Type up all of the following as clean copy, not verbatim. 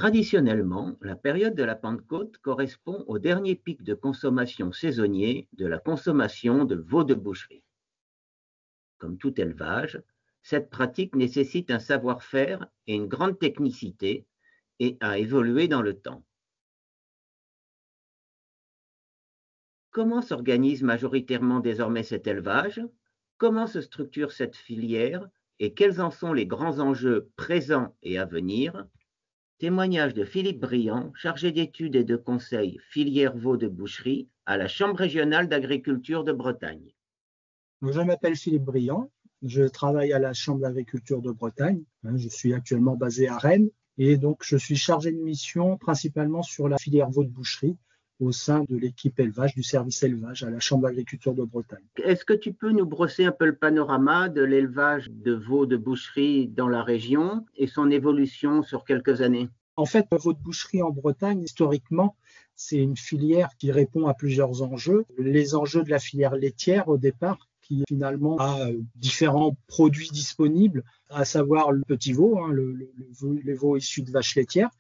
Traditionnellement, la période de la Pentecôte correspond au dernier pic de consommation saisonnier de la consommation de veau de boucherie. Comme tout élevage, cette pratique nécessite un savoir-faire et une grande technicité et a évolué dans le temps. Comment s'organise majoritairement désormais cet élevage? Comment se structure cette filière et quels en sont les grands enjeux présents et à venir? Témoignage de Philippe Briand, chargé d'études et de conseil filière veau de boucherie à la Chambre régionale d'agriculture de Bretagne. Je m'appelle Philippe Briand, je travaille à la Chambre d'agriculture de Bretagne. Je suis actuellement basé à Rennes et donc je suis chargé de mission principalement sur la filière veau de boucherie au sein de l'équipe élevage du service élevage à la Chambre d'agriculture de Bretagne. Est-ce que tu peux nous brosser un peu le panorama de l'élevage de veaux de boucherie dans la région et son évolution sur quelques années? En fait, le veau de boucherie en Bretagne, historiquement, c'est une filière qui répond à plusieurs enjeux. Les enjeux de la filière laitière au départ, qui finalement a différents produits disponibles, à savoir le petit veau, les veaux issus de vaches laitières,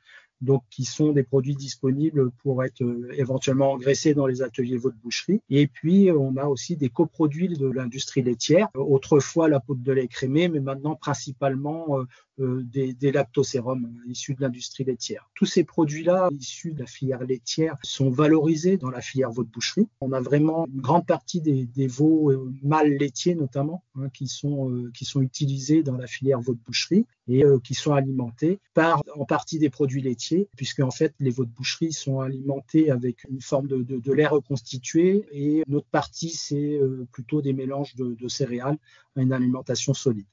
donc qui sont des produits disponibles pour être éventuellement engraissés dans les ateliers veau de boucherie. Et puis, on a aussi des coproduits de l'industrie laitière. Autrefois, la poudre de lait crémé, mais maintenant principalement des lactosérums issus de l'industrie laitière. Tous ces produits-là, issus de la filière laitière, sont valorisés dans la filière veau de boucherie. On a vraiment une grande partie des veaux mâles laitiers, notamment, qui sont utilisés dans la filière veau de boucherie et qui sont alimentés par en partie des produits laitiers, puisque en fait les veaux de boucherie sont alimentés avec une forme de lait reconstitué et une autre partie c'est plutôt des mélanges de céréales, une alimentation solide.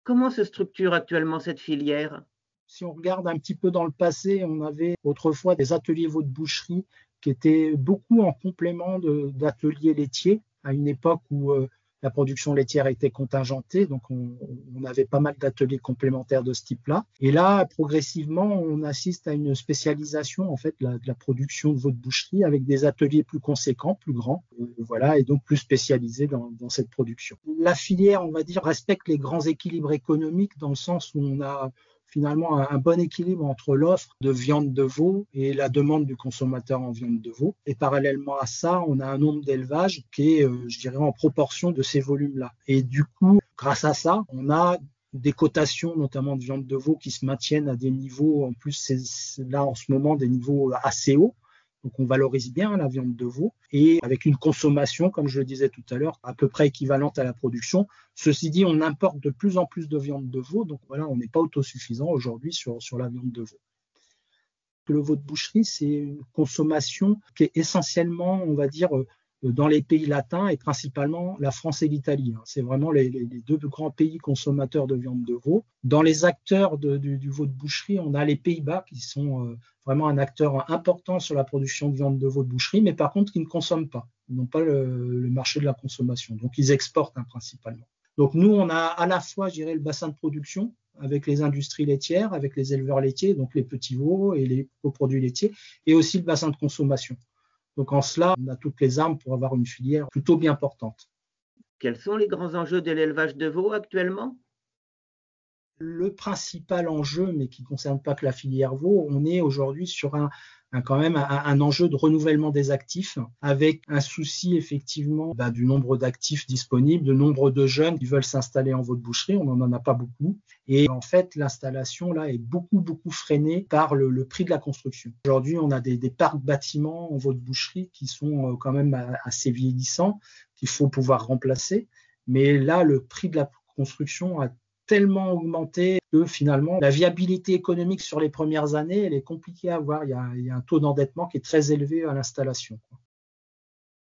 Comment se structure actuellement cette filière? Si on regarde un petit peu dans le passé, on avait autrefois des ateliers veau de boucherie qui étaient beaucoup en complément d'ateliers laitiers, à une époque où la production laitière était contingentée, donc on avait pas mal d'ateliers complémentaires de ce type-là. Et là, progressivement, on assiste à une spécialisation en fait de la production de veau de boucherie avec des ateliers plus conséquents, plus grands, voilà, et donc plus spécialisés dans cette production. La filière, on va dire, respecte les grands équilibres économiques dans le sens où on a finalement un bon équilibre entre l'offre de viande de veau et la demande du consommateur en viande de veau. Et parallèlement à ça, on a un nombre d'élevages qui est, je dirais, en proportion de ces volumes-là. Et du coup, grâce à ça, on a des cotations, notamment de viande de veau, qui se maintiennent à des niveaux, en plus, c'est là en ce moment des niveaux assez hauts. Donc on valorise bien la viande de veau et avec une consommation, comme je le disais tout à l'heure, à peu près équivalente à la production. Ceci dit, on importe de plus en plus de viande de veau, donc voilà, on n'est pas autosuffisant aujourd'hui sur la viande de veau. Le veau de boucherie, c'est une consommation qui est essentiellement, on va dire, dans les pays latins et principalement la France et l'Italie. C'est vraiment les deux grands pays consommateurs de viande de veau. Dans les acteurs du veau de boucherie, on a les Pays-Bas qui sont vraiment un acteur important sur la production de viande de veau de boucherie, mais par contre qui ne consomment pas. Ils n'ont pas le marché de la consommation. Donc ils exportent principalement. Donc nous, on a à la fois, je dirais, le bassin de production avec les industries laitières, avec les éleveurs laitiers, donc les petits veaux et les coproduits laitiers, et aussi le bassin de consommation. Donc en cela, on a toutes les armes pour avoir une filière plutôt bien portante. Quels sont les grands enjeux de l'élevage de veau actuellement? Le principal enjeu, mais qui ne concerne pas que la filière veau, on est aujourd'hui sur quand même un enjeu de renouvellement des actifs, avec un souci effectivement du nombre d'actifs disponibles, de nombre de jeunes qui veulent s'installer en veau de boucherie, on n'en a pas beaucoup. Et en fait, l'installation là est beaucoup freinée par le prix de la construction. Aujourd'hui, on a des parcs bâtiments en veau de boucherie qui sont quand même assez vieillissants, qu'il faut pouvoir remplacer. Mais là, le prix de la construction a tellement augmenté que finalement, la viabilité économique sur les premières années, elle est compliquée à avoir. Il y a un taux d'endettement qui est très élevé à l'installation.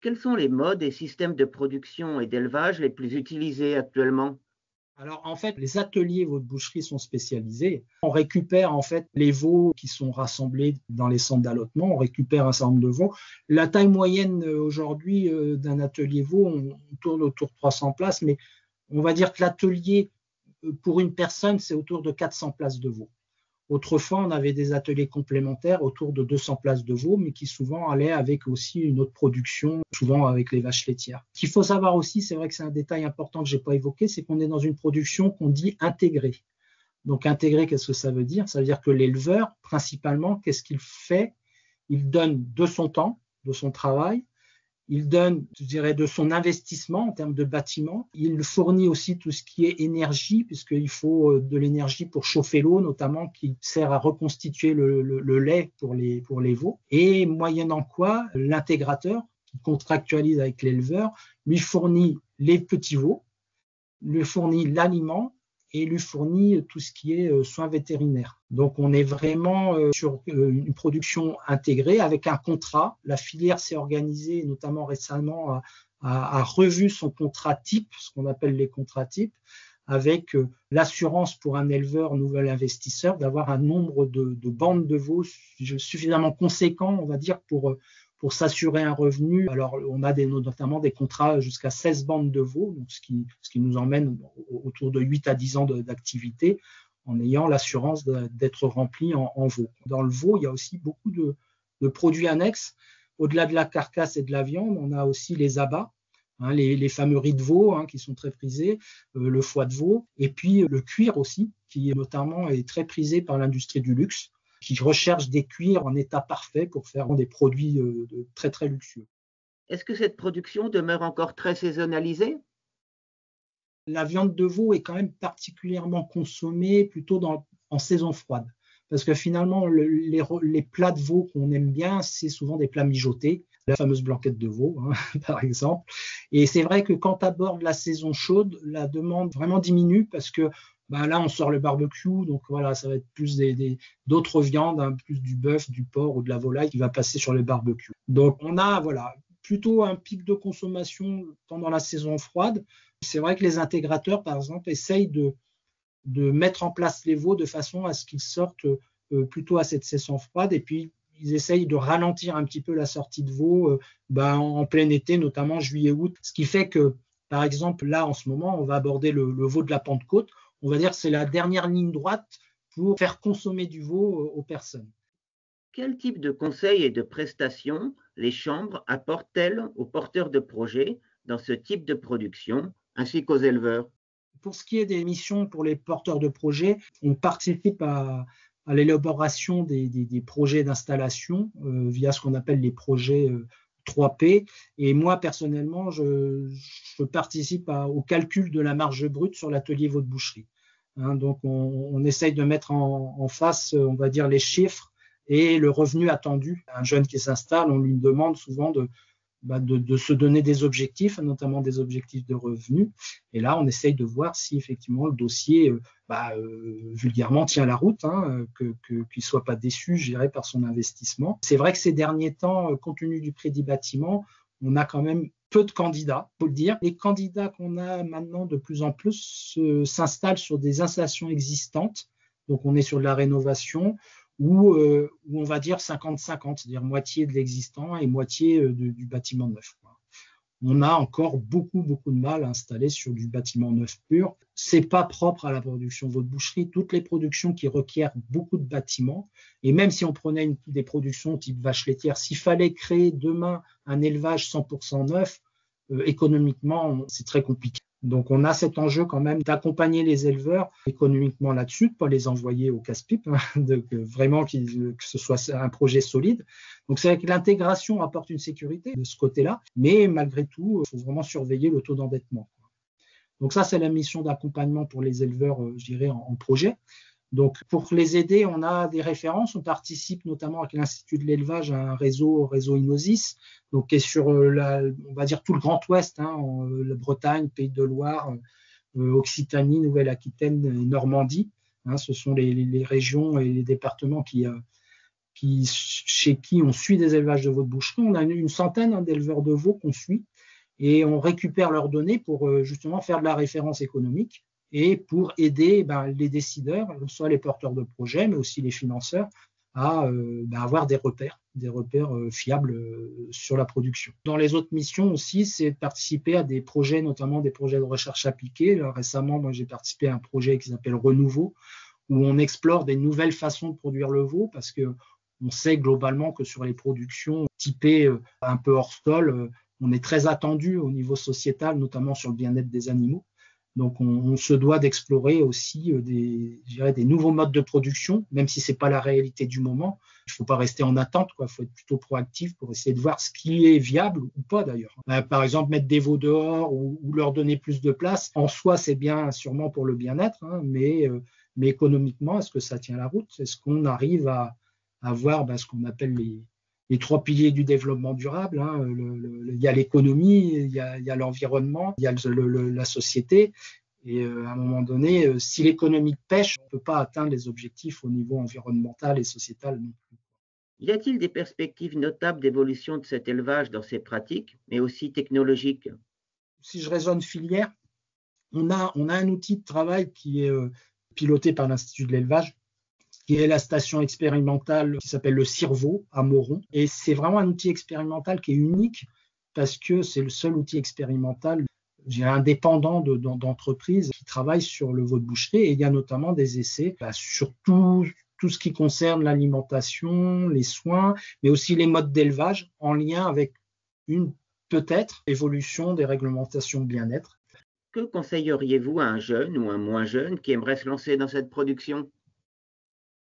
Quels sont les modes et systèmes de production et d'élevage les plus utilisés actuellement? Alors en fait, les ateliers veau de boucherie sont spécialisés. On récupère en fait les veaux qui sont rassemblés dans les centres d'allottement. On récupère un certain nombre de veaux. La taille moyenne aujourd'hui d'un atelier veau, on tourne autour de 300 places, mais on va dire que l'atelier pour une personne, c'est autour de 400 places de veau. Autrefois, on avait des ateliers complémentaires autour de 200 places de veau, mais qui souvent allaient avec aussi une autre production, souvent avec les vaches laitières. Ce qu'il faut savoir aussi, c'est vrai que c'est un détail important que je n'ai pas évoqué, c'est qu'on est dans une production qu'on dit intégrée. Donc intégré, qu'est-ce que ça veut dire? Ça veut dire que l'éleveur, principalement, qu'est-ce qu'il fait? Il donne de son temps, de son travail, il donne, je dirais, de son investissement en termes de bâtiment. Il fournit aussi tout ce qui est énergie, puisqu'il faut de l'énergie pour chauffer l'eau, notamment, qui sert à reconstituer le lait pour les veaux. Et moyennant quoi, l'intégrateur, qui contractualise avec l'éleveur, lui fournit les petits veaux, lui fournit l'aliment et lui fournit tout ce qui est soins vétérinaires. Donc, on est vraiment sur une production intégrée avec un contrat. La filière s'est organisée, notamment récemment, a revu son contrat type, ce qu'on appelle les contrats types, avec l'assurance pour un éleveur nouvel investisseur d'avoir un nombre de bandes de veaux suffisamment conséquent, on va dire, pour s'assurer un revenu. Alors, on a notamment des contrats jusqu'à 16 bandes de veaux, donc ce qui nous emmène autour de 8 à 10 ans d'activité, en ayant l'assurance d'être rempli en veau. Dans le veau, il y a aussi beaucoup de produits annexes. Au-delà de la carcasse et de la viande, on a aussi les abats, les fameux riz de veau qui sont très prisés, le foie de veau, et puis le cuir aussi, qui notamment est très prisé par l'industrie du luxe, qui recherche des cuirs en état parfait pour faire des produits très, très luxueux. Est-ce que cette production demeure encore très saisonnalisée? La viande de veau est quand même particulièrement consommée plutôt en saison froide. Parce que finalement, les plats de veau qu'on aime bien, c'est souvent des plats mijotés, la fameuse blanquette de veau, par exemple. Et c'est vrai que quand tu abordes la saison chaude, la demande vraiment diminue parce que là, on sort le barbecue, donc voilà, ça va être plus d'autres viandes, plus du bœuf, du porc ou de la volaille qui va passer sur le barbecue. Donc, on a plutôt un pic de consommation pendant la saison froide. C'est vrai que les intégrateurs, par exemple, essayent de mettre en place les veaux de façon à ce qu'ils sortent plutôt à cette saison froide, et puis ils essayent de ralentir un petit peu la sortie de veaux en plein été, notamment juillet-août, ce qui fait que, par exemple, là, en ce moment, on va aborder le veau de la Pentecôte. On va dire que c'est la dernière ligne droite pour faire consommer du veau aux personnes. Quel type de conseils et de prestations les chambres apportent-elles aux porteurs de projets dans ce type de production, ainsi qu'aux éleveurs? Pour ce qui est des missions pour les porteurs de projets, on participe à l'élaboration des projets d'installation via ce qu'on appelle les projets 3P. Et moi, personnellement, je participe au calcul de la marge brute sur l'atelier veau de boucherie. Donc, on essaye de mettre en face, on va dire, les chiffres et le revenu attendu. Un jeune qui s'installe, on lui demande souvent de se donner des objectifs, notamment des objectifs de revenus. Et là, on essaye de voir si effectivement le dossier, vulgairement, tient la route, qu'il ne soit pas déçu, je dirais, par son investissement. C'est vrai que ces derniers temps, compte tenu du prix du bâtiment, on a quand même peu de candidats, il faut le dire. Les candidats qu'on a maintenant de plus en plus s'installent sur des installations existantes. Donc, on est sur de la rénovation, où on va dire 50-50, c'est-à-dire moitié de l'existant et moitié du bâtiment neuf. On a encore beaucoup de mal à installer sur du bâtiment neuf pur. C'est pas propre à la production veau de boucherie. Toutes les productions qui requièrent beaucoup de bâtiments, et même si on prenait des productions type vache laitière, s'il fallait créer demain un élevage 100% neuf, économiquement, c'est très compliqué. Donc, on a cet enjeu quand même d'accompagner les éleveurs économiquement là-dessus, de ne pas les envoyer au casse-pipe, vraiment que ce soit un projet solide. Donc, c'est vrai que l'intégration apporte une sécurité de ce côté-là, mais malgré tout, il faut vraiment surveiller le taux d'endettement. Donc, ça, c'est la mission d'accompagnement pour les éleveurs, je dirais, en projet. Donc, pour les aider, on a des références. On participe notamment avec l'Institut de l'élevage à un réseau Inosis, donc qui est sur, on va dire, tout le Grand Ouest, la Bretagne, Pays de Loire, Occitanie, Nouvelle-Aquitaine et Normandie. Ce sont les régions et les départements chez qui on suit des élevages de veaux de boucherie. On a une centaine d'éleveurs de veaux qu'on suit et on récupère leurs données pour justement faire de la référence économique et pour aider les décideurs, soit les porteurs de projets, mais aussi les financeurs, à avoir des repères fiables sur la production. Dans les autres missions aussi, c'est de participer à des projets, notamment des projets de recherche appliquée. Là, récemment, moi, j'ai participé à un projet qui s'appelle Renouveau, où on explore des nouvelles façons de produire le veau, parce qu'on sait globalement que sur les productions typées un peu hors sol, on est très attendu au niveau sociétal, notamment sur le bien-être des animaux. Donc, on se doit d'explorer aussi des nouveaux modes de production, même si c'est pas la réalité du moment. Il faut pas rester en attente, quoi. Il faut être plutôt proactif pour essayer de voir ce qui est viable ou pas, d'ailleurs. Par exemple, mettre des veaux dehors ou leur donner plus de place, en soi, c'est bien sûrement pour le bien-être, hein, mais économiquement, est-ce que ça tient la route? Est-ce qu'on arrive à avoir ce qu'on appelle les trois piliers du développement durable, hein. Il y a l'économie, il y a l'environnement, il y a la société. Et à un moment donné, si l'économie pêche, on ne peut pas atteindre les objectifs au niveau environnemental et sociétal non plus. Y a-t-il des perspectives notables d'évolution de cet élevage dans ses pratiques, mais aussi technologiques? Si je raisonne filière, on a un outil de travail qui est piloté par l'Institut de l'élevage, qui est la station expérimentale qui s'appelle le Cerveau à Moron. Et c'est vraiment un outil expérimental qui est unique parce que c'est le seul outil expérimental indépendant d'entreprises qui travaillent sur le veau de boucherie. Et il y a notamment des essais sur tout ce qui concerne l'alimentation, les soins, mais aussi les modes d'élevage en lien avec une peut-être évolution des réglementations de bien-être. Que conseilleriez-vous à un jeune ou un moins jeune qui aimerait se lancer dans cette production?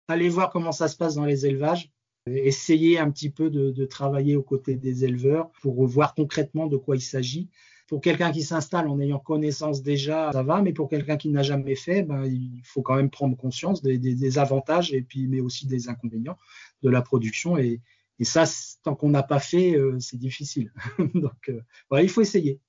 Allez voir comment ça se passe dans les élevages, essayer un petit peu de travailler aux côtés des éleveurs pour voir concrètement de quoi il s'agit. Pour quelqu'un qui s'installe en ayant connaissance déjà, ça va, mais pour quelqu'un qui n'a jamais fait, il faut quand même prendre conscience des avantages mais aussi des inconvénients de la production. Et ça, tant qu'on n'a pas fait, c'est difficile. Donc, il faut essayer.